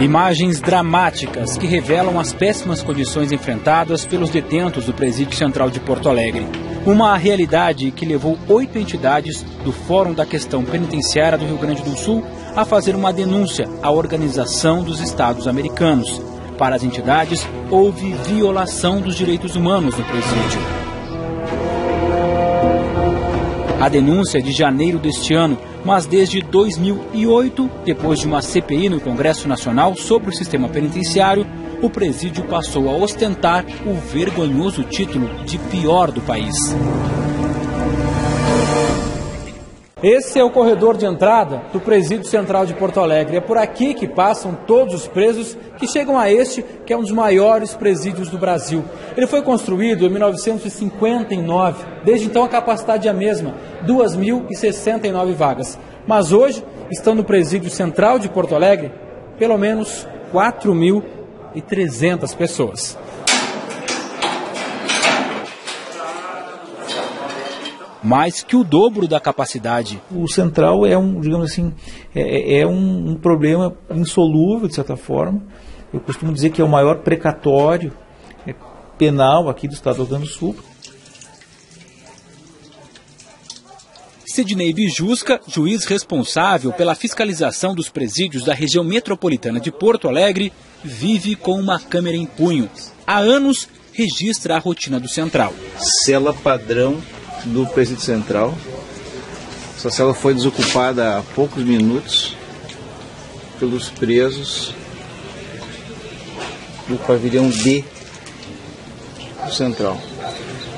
Imagens dramáticas que revelam as péssimas condições enfrentadas pelos detentos do Presídio Central de Porto Alegre. Uma realidade que levou 8 entidades do Fórum da Questão Penitenciária do Rio Grande do Sul a fazer uma denúncia à Organização dos Estados Americanos. Para as entidades, houve violação dos direitos humanos no presídio. A denúncia é de janeiro deste ano, mas desde 2008, depois de uma CPI no Congresso Nacional sobre o sistema penitenciário, o presídio passou a ostentar o vergonhoso título de pior do país. Esse é o corredor de entrada do Presídio Central de Porto Alegre. É por aqui que passam todos os presos que chegam a este, que é um dos maiores presídios do Brasil. Ele foi construído em 1959. Desde então a capacidade é a mesma, 2.069 vagas. Mas hoje estão no Presídio Central de Porto Alegre pelo menos 4.300 pessoas. Mais que o dobro da capacidade. O central é digamos assim, um problema insolúvel, de certa forma. Eu costumo dizer que é o maior precatório penal aqui do estado do Rio Grande do Sul. Sidney Bijusca, juiz responsável pela fiscalização dos presídios da região metropolitana de Porto Alegre, vive com uma câmera em punho. Há anos, registra a rotina do central. Cela padrão do Presídio Central. Essa cela foi desocupada há poucos minutos pelos presos do pavilhão D do Central.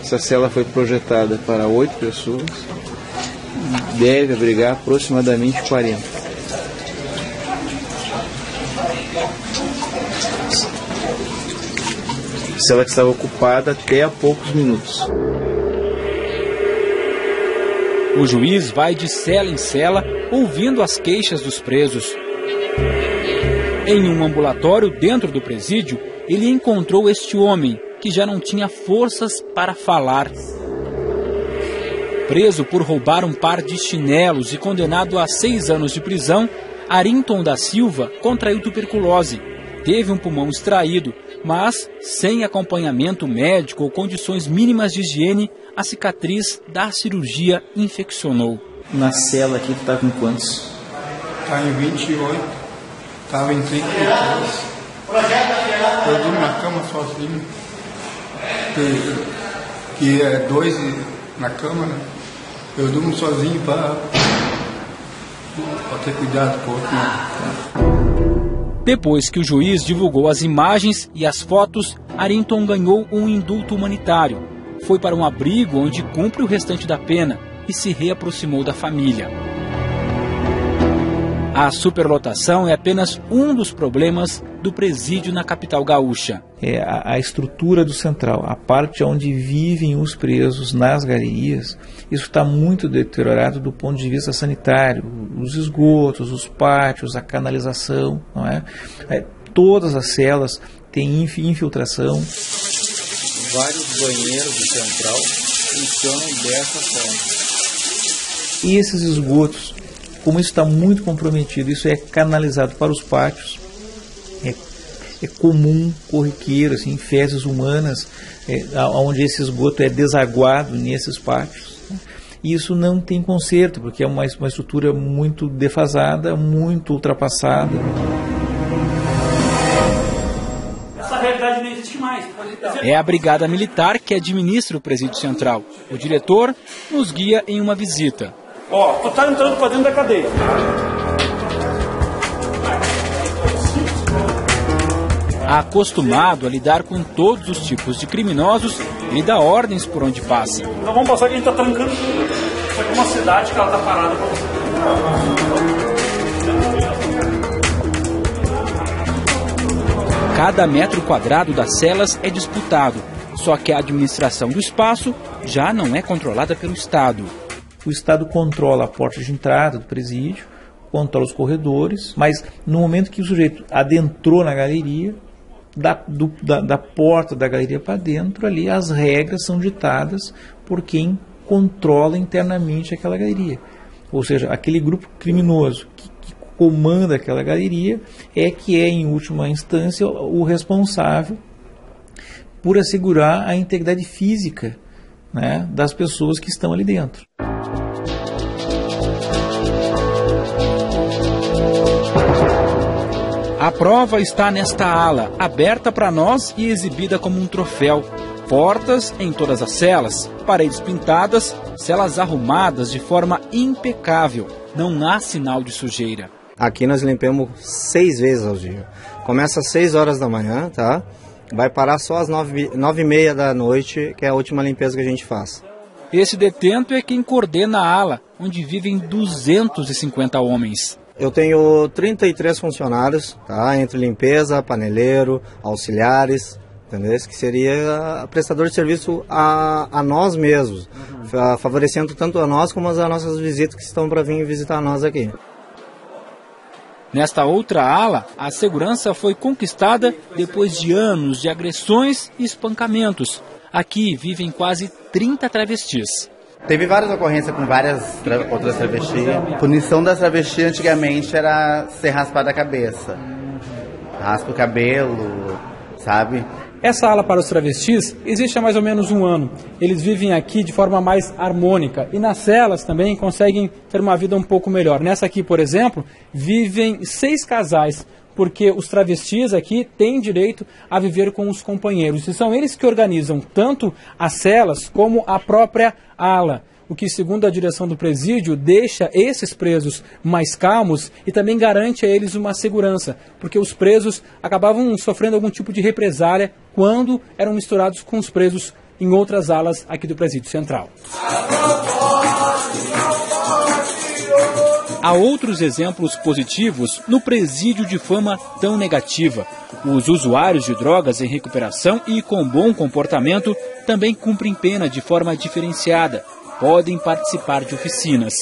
Essa cela foi projetada para 8 pessoas, deve abrigar aproximadamente 40. Cela que estava ocupada até há poucos minutos. O juiz vai de cela em cela, ouvindo as queixas dos presos. Em um ambulatório dentro do presídio, ele encontrou este homem, que já não tinha forças para falar. Preso por roubar um par de chinelos e condenado a 6 anos de prisão, Arinton da Silva contraiu tuberculose. Teve um pulmão extraído, mas sem acompanhamento médico ou condições mínimas de higiene, a cicatriz da cirurgia infeccionou. Na cela aqui, tu tá com quantos? Tá em 28, tava em 33. Eu durmo na cama sozinho, que é 2 na cama, né? Eu durmo sozinho para ter cuidado com o outro, né? Depois que o juiz divulgou as imagens e as fotos, Arinton ganhou um indulto humanitário. Foi para um abrigo onde cumpre o restante da pena e se reaproximou da família. A superlotação é apenas um dos problemas do presídio na capital gaúcha. É a estrutura do central, a parte onde vivem os presos nas galerias, isso está muito deteriorado do ponto de vista sanitário. Os esgotos, os pátios, a canalização, não é? Todas as celas têm infiltração. Vários banheiros do central funcionam dessa forma. E esses esgotos, como isso está muito comprometido, isso é canalizado para os pátios. É comum, corriqueiro, assim, fezes humanas, onde esse esgoto é desaguado nesses pátios. Né? E isso não tem conserto, porque é uma estrutura muito defasada, muito ultrapassada. Essa realidade não existe mais. É a Brigada Militar que administra o Presídio Central. O diretor nos guia em uma visita. Tu tá entrando para dentro da cadeia. Acostumado a lidar com todos os tipos de criminosos, ele dá ordens por onde passa. Então vamos passar que a gente tá trancando tudo. Isso aqui é uma cidade que ela tá parada para você. Cada metro quadrado das celas é disputado, só que a administração do espaço já não é controlada pelo Estado. O Estado controla a porta de entrada do presídio, controla os corredores, mas no momento que o sujeito adentrou na galeria, da porta da galeria para dentro, ali as regras são ditadas por quem controla internamente aquela galeria. Ou seja, aquele grupo criminoso comanda aquela galeria é que é, em última instância, o responsável por assegurar a integridade física, né, das pessoas que estão ali dentro. A prova está nesta ala, aberta para nós e exibida como um troféu. Portas em todas as celas, paredes pintadas, celas arrumadas de forma impecável. Não há sinal de sujeira. Aqui nós limpamos 6 vezes ao dia. Começa às 6 horas da manhã, tá? Vai parar só às 9h30 da noite, que é a última limpeza que a gente faz. Esse detento é quem coordena a ala, onde vivem 250 homens. Eu tenho 33 funcionários, tá? Entre limpeza, paneleiro, auxiliares, entendeu? Que seria prestador de serviço a nós mesmos, favorecendo tanto a nós como as nossas visitas que estão para vir visitar nós aqui. Nesta outra ala, a segurança foi conquistada depois de anos de agressões e espancamentos. Aqui vivem quase 30 travestis. Teve várias ocorrências com várias outras travestis. A punição das travestis antigamente era ser raspada a cabeça. Raspa o cabelo, sabe? Essa ala para os travestis existe há mais ou menos um ano. Eles vivem aqui de forma mais harmônica e nas celas também conseguem ter uma vida um pouco melhor. Nessa aqui, por exemplo, vivem 6 casais, porque os travestis aqui têm direito a viver com os companheiros. E são eles que organizam tanto as celas como a própria ala. O que, segundo a direção do presídio, deixa esses presos mais calmos e também garante a eles uma segurança, porque os presos acabavam sofrendo algum tipo de represália quando eram misturados com os presos em outras alas aqui do Presídio Central. Há outros exemplos positivos no presídio de fama tão negativa. Os usuários de drogas em recuperação e com bom comportamento também cumprem pena de forma diferenciada. Podem participar de oficinas.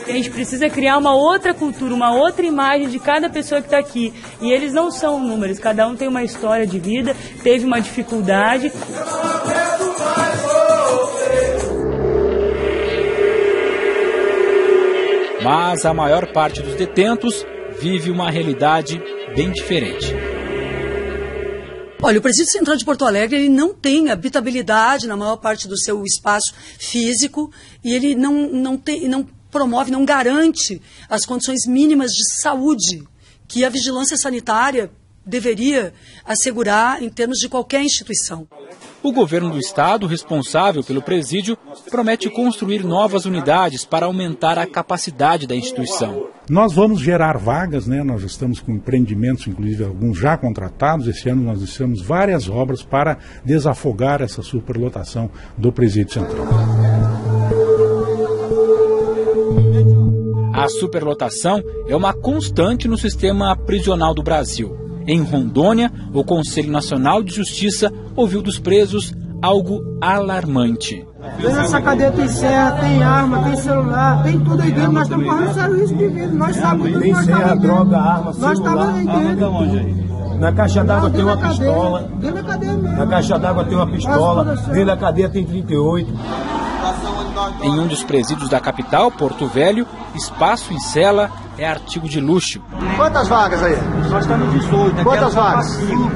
A gente precisa criar uma outra cultura, uma outra imagem de cada pessoa que está aqui. E eles não são números, cada um tem uma história de vida, teve uma dificuldade. Mas a maior parte dos detentos vive uma realidade bem diferente. Olha, o Presídio Central de Porto Alegre ele não tem habitabilidade na maior parte do seu espaço físico e ele não promove, não garante as condições mínimas de saúde que a vigilância sanitária deveria assegurar em termos de qualquer instituição. O governo do estado, responsável pelo presídio, promete construir novas unidades para aumentar a capacidade da instituição. Nós vamos gerar vagas, né? Nós estamos com empreendimentos, inclusive alguns já contratados. Esse ano nós iniciamos várias obras para desafogar essa superlotação do Presídio Central. A superlotação é uma constante no sistema prisional do Brasil. Em Rondônia, o Conselho Nacional de Justiça ouviu dos presos algo alarmante. Nessa cadeia tem serra, tem arma, tem celular, tem tudo aí dentro. Nós estamos correndo sério risco de vida. Nós sabemos tudo. Tem serra, droga, arma, celular. Nós estamos aí dentro. Na caixa d'água tem uma pistola. Dentro da cadeia mesmo. Na caixa d'água tem uma pistola. Dentro da cadeia tem 38. Em um dos presídios da capital, Porto Velho, espaço em cela é artigo de luxo. Quantas vagas aí? Nós estamos 18. Quantas vagas? 5.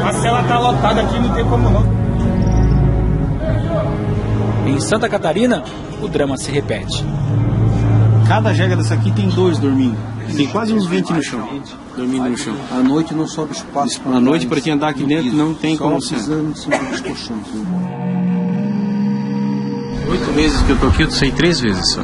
A cela está lotada aqui, não tem como não. Em Santa Catarina, o drama se repete. Cada jegue dessa aqui tem 2 dormindo. Tem quase uns 20 no chão. Dormindo no chão. À noite não sobe espaço. À noite, para quem andar aqui dentro, não tem como ser. 8 vezes que eu tô aqui, eu saí 3 vezes só.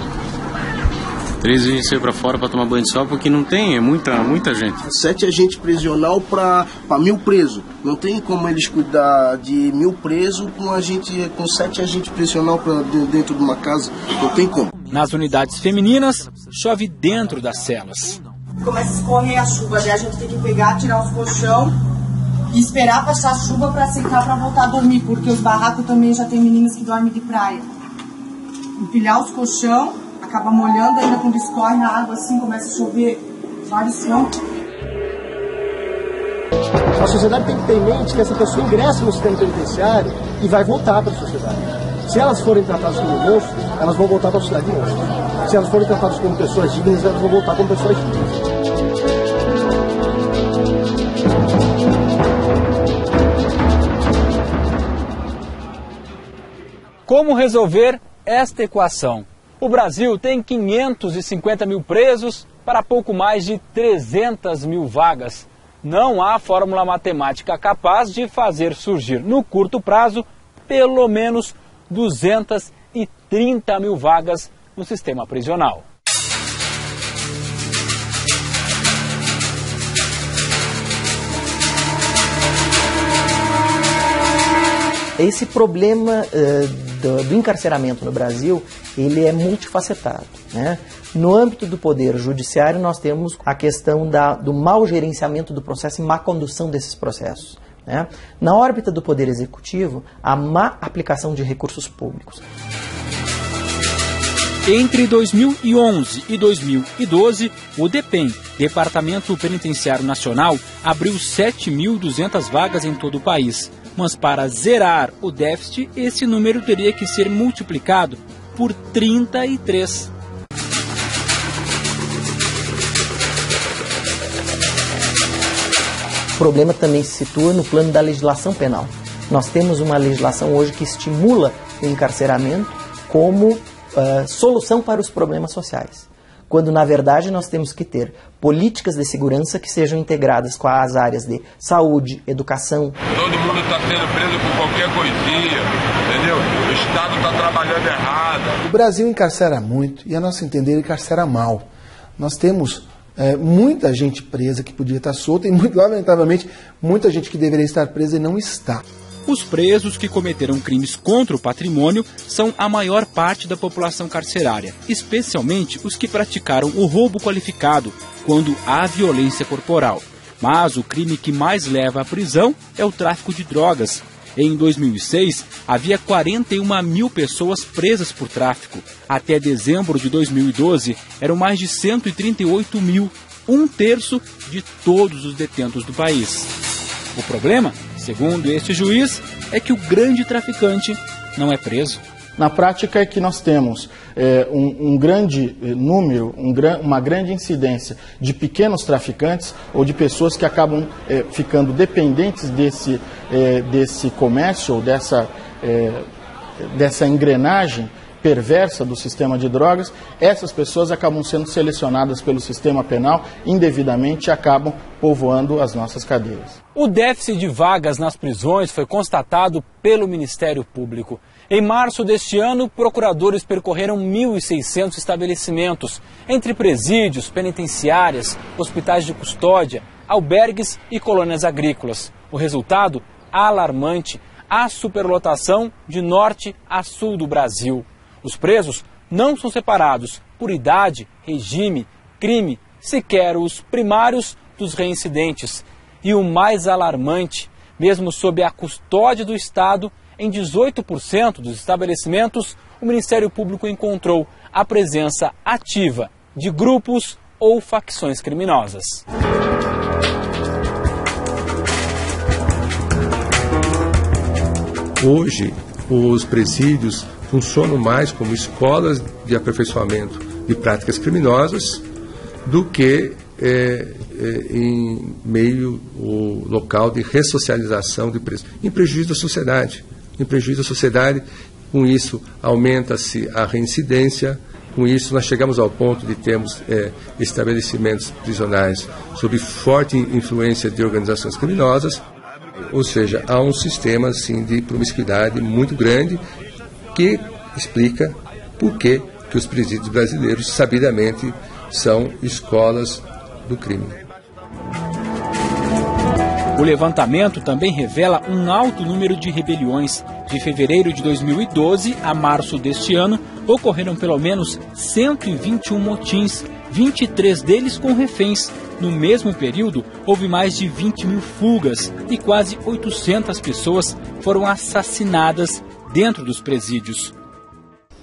3 vezes saiu pra fora pra tomar banho de sol, porque não tem, é muita gente. 7 agentes prisional pra 1000 presos. Não tem como eles cuidar de 1000 presos com 7 agentes prisional pra dentro de uma casa. Não tem como. Nas unidades femininas, chove dentro das celas. Começa a escorrer a chuva, daí a gente tem que pegar, tirar os colchão e esperar passar a chuva pra secar pra voltar a dormir, porque os barracos também já tem meninas que dormem de praia. Empilhar os colchão, acaba molhando, ainda quando escorre na água assim, começa a chover vários chão. A sociedade tem que ter em mente que essa pessoa ingressa no sistema penitenciário e vai voltar para a sociedade. Se elas forem tratadas como monstros, elas vão voltar para a sociedade de monstros. Se elas forem tratadas como pessoas dignas, elas vão voltar como pessoas dignas. Como resolver esta equação? O Brasil tem 550 mil presos para pouco mais de 300 mil vagas. Não há fórmula matemática capaz de fazer surgir, no curto prazo, pelo menos 230 mil vagas no sistema prisional. Esse problema do encarceramento no Brasil, ele é multifacetado, né? No âmbito do poder judiciário, nós temos a questão do mau gerenciamento do processo e má condução desses processos, né? Na órbita do poder executivo, a má aplicação de recursos públicos. Entre 2011 e 2012, o DEPEN, Departamento Penitenciário Nacional, abriu 7.200 vagas em todo o país. Mas para zerar o déficit, esse número teria que ser multiplicado por 33. O problema também se situa no plano da legislação penal. Nós temos uma legislação hoje que estimula o encarceramento como solução para os problemas sociais, quando na verdade nós temos que ter políticas de segurança que sejam integradas com as áreas de saúde, educação. Todo mundo está sendo preso por qualquer coisinha, entendeu? O Estado está trabalhando errado. O Brasil encarcera muito e, a nosso entender, encarcera mal. Nós temos muita gente presa que podia estar solta e, muito lamentavelmente, muita gente que deveria estar presa e não está. Os presos que cometeram crimes contra o patrimônio são a maior parte da população carcerária, especialmente os que praticaram o roubo qualificado, quando há violência corporal. Mas o crime que mais leva à prisão é o tráfico de drogas. Em 2006, havia 41 mil pessoas presas por tráfico. Até dezembro de 2012, eram mais de 138 mil, 1/3 de todos os detentos do país. O problema, segundo este juiz, é que o grande traficante não é preso. Na prática é que nós temos um grande número, uma grande incidência de pequenos traficantes ou de pessoas que acabam ficando dependentes desse comércio ou dessa engrenagem perversa do sistema de drogas. Essas pessoas acabam sendo selecionadas pelo sistema penal indevidamente e acabam povoando as nossas cadeias. O déficit de vagas nas prisões foi constatado pelo Ministério Público. Em março deste ano, procuradores percorreram 1.600 estabelecimentos, entre presídios, penitenciárias, hospitais de custódia, albergues e colônias agrícolas. O resultado? Alarmante. Há superlotação de norte a sul do Brasil. Os presos não são separados por idade, regime, crime, sequer os primários dos reincidentes. E o mais alarmante, mesmo sob a custódia do Estado, em 18% dos estabelecimentos, o Ministério Público encontrou a presença ativa de grupos ou facções criminosas. Hoje, os presídios funcionam mais como escolas de aperfeiçoamento de práticas criminosas do que em meio o local de ressocialização de presos, em prejuízo da sociedade. Com isso aumenta-se a reincidência, com isso nós chegamos ao ponto de termos estabelecimentos prisionais sob forte influência de organizações criminosas, ou seja, há um sistema assim, de promiscuidade muito grande que explica por que os presídios brasileiros sabidamente são escolas do crime. O levantamento também revela um alto número de rebeliões. De fevereiro de 2012 a março deste ano, ocorreram pelo menos 121 motins, 23 deles com reféns. No mesmo período, houve mais de 20 mil fugas e quase 800 pessoas foram assassinadas dentro dos presídios.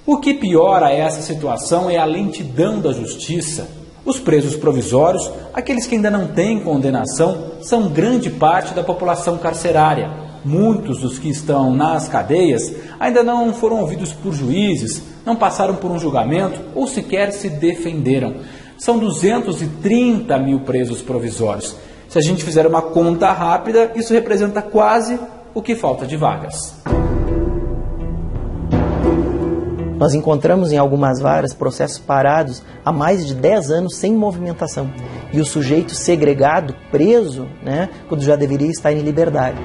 O que piora essa situação é a lentidão da justiça. Os presos provisórios, aqueles que ainda não têm condenação, são grande parte da população carcerária. Muitos dos que estão nas cadeias ainda não foram ouvidos por juízes, não passaram por um julgamento ou sequer se defenderam. São 230 mil presos provisórios. Se a gente fizer uma conta rápida, isso representa quase o que falta de vagas. Nós encontramos em algumas varas processos parados há mais de 10 anos sem movimentação. E o sujeito segregado, preso, quando já deveria estar em liberdade.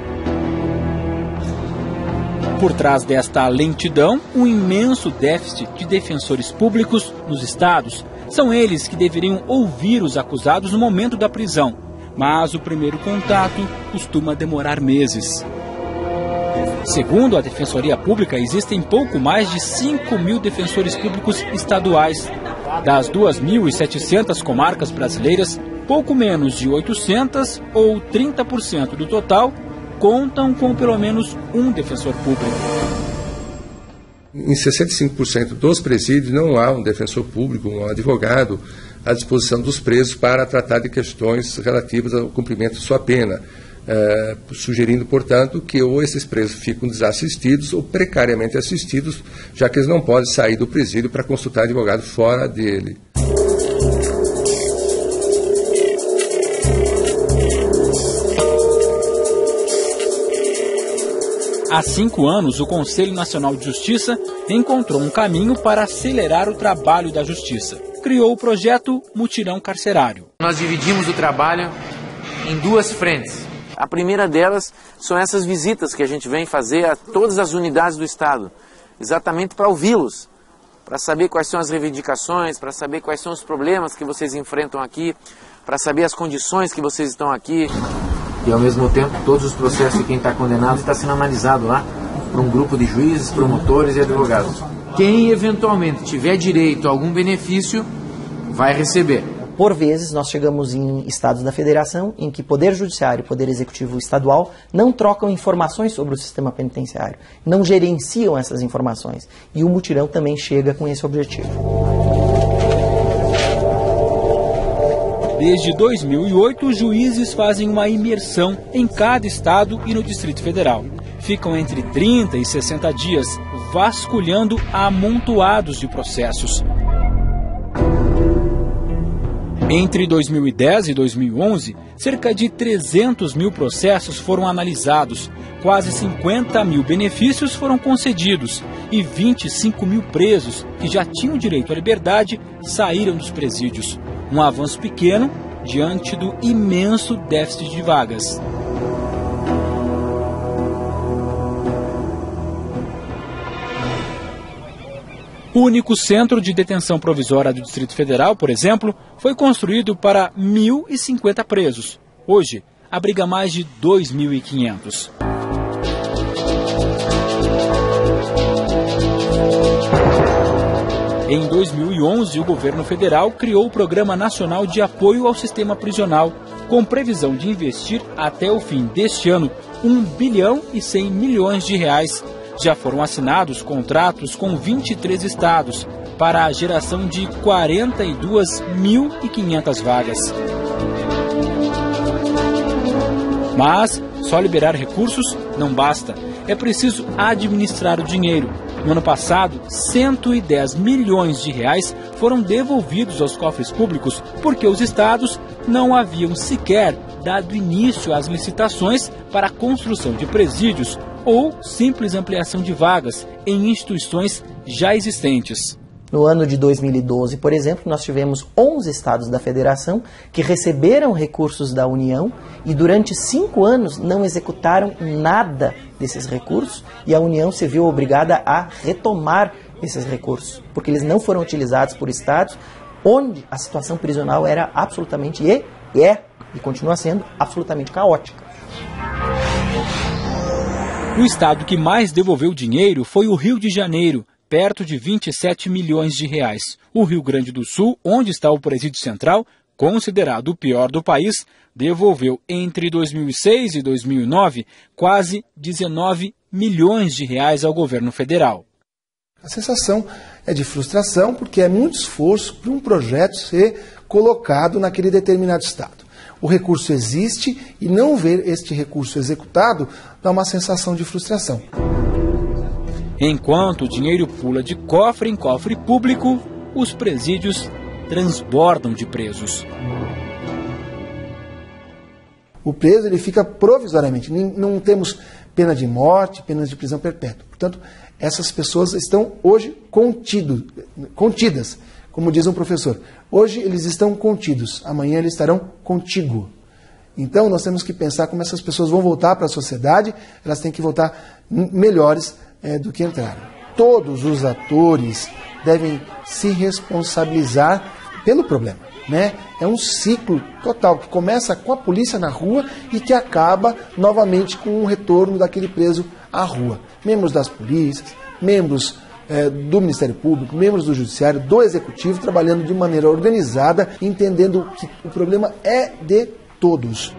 Por trás desta lentidão, um imenso déficit de defensores públicos nos estados. São eles que deveriam ouvir os acusados no momento da prisão. Mas o primeiro contato costuma demorar meses. Segundo a Defensoria Pública, existem pouco mais de 5 mil defensores públicos estaduais. Das 2.700 comarcas brasileiras, pouco menos de 800 ou 30% do total contam com pelo menos um defensor público. Em 65% dos presídios não há um defensor público, um advogado à disposição dos presos para tratar de questões relativas ao cumprimento de sua pena, sugerindo, portanto, que ou esses presos ficam desassistidos ou precariamente assistidos, já que eles não podem sair do presídio para consultar advogado fora dele. Há 5 anos, o Conselho Nacional de Justiça encontrou um caminho para acelerar o trabalho da Justiça. Criou o projeto Mutirão Carcerário. Nós dividimos o trabalho em 2 frentes. A primeira delas são essas visitas que a gente vem fazer a todas as unidades do Estado, exatamente para ouvi-los, para saber quais são as reivindicações, para saber quais são os problemas que vocês enfrentam aqui, para saber as condições que vocês estão aqui. E ao mesmo tempo, todos os processos de quem está condenado está sendo analisado lá por um grupo de juízes, promotores e advogados. Quem eventualmente tiver direito a algum benefício, vai receber. Por vezes, nós chegamos em estados da federação em que Poder Judiciário e Poder Executivo Estadual não trocam informações sobre o sistema penitenciário, não gerenciam essas informações. E o mutirão também chega com esse objetivo. Desde 2008, os juízes fazem uma imersão em cada estado e no Distrito Federal. Ficam entre 30 e 60 dias vasculhando amontoados de processos. Entre 2010 e 2011, cerca de 300 mil processos foram analisados, quase 50 mil benefícios foram concedidos e 25 mil presos que já tinham direito à liberdade saíram dos presídios. Um avanço pequeno diante do imenso déficit de vagas. O único centro de detenção provisória do Distrito Federal, por exemplo, foi construído para 1.050 presos. Hoje, abriga mais de 2.500. Em 2011, o governo federal criou o Programa Nacional de Apoio ao Sistema Prisional, com previsão de investir até o fim deste ano R$1 bilhão e 100 milhões de reais. Já foram assinados contratos com 23 estados para a geração de 42.500 vagas. Mas só liberar recursos não basta. É preciso administrar o dinheiro. No ano passado, 110 milhões de reais foram devolvidos aos cofres públicos porque os estados não haviam sequer dado início às licitações para a construção de presídios ou simples ampliação de vagas em instituições já existentes. No ano de 2012, por exemplo, nós tivemos 11 estados da federação que receberam recursos da União e durante 5 anos não executaram nada desses recursos e a União se viu obrigada a retomar esses recursos, porque eles não foram utilizados por estados onde a situação prisional era absolutamente e continua sendo absolutamente caótica. O estado que mais devolveu dinheiro foi o Rio de Janeiro, perto de 27 milhões de reais. O Rio Grande do Sul, onde está o Presídio Central, considerado o pior do país, devolveu entre 2006 e 2009 quase 19 milhões de reais ao governo federal. A sensação é de frustração porque é muito esforço para um projeto ser colocado naquele determinado estado. o recurso existe e não ver este recurso executado dá uma sensação de frustração. Enquanto o dinheiro pula de cofre em cofre público, os presídios transbordam de presos. O preso ele fica provisoriamente, não temos pena de morte, penas de prisão perpétua. Portanto, essas pessoas estão hoje contidas, como diz um professor. Hoje eles estão contidos, amanhã eles estarão contigo. Então nós temos que pensar como essas pessoas vão voltar para a sociedade, elas têm que voltar melhores do que entraram. Todos os atores devem se responsabilizar pelo problema. Né? É um ciclo total que começa com a polícia na rua e que acaba novamente com o retorno daquele preso à rua. Membros das polícias, membros do Ministério Público, membros do Judiciário, do Executivo, trabalhando de maneira organizada, entendendo que o problema é de todos.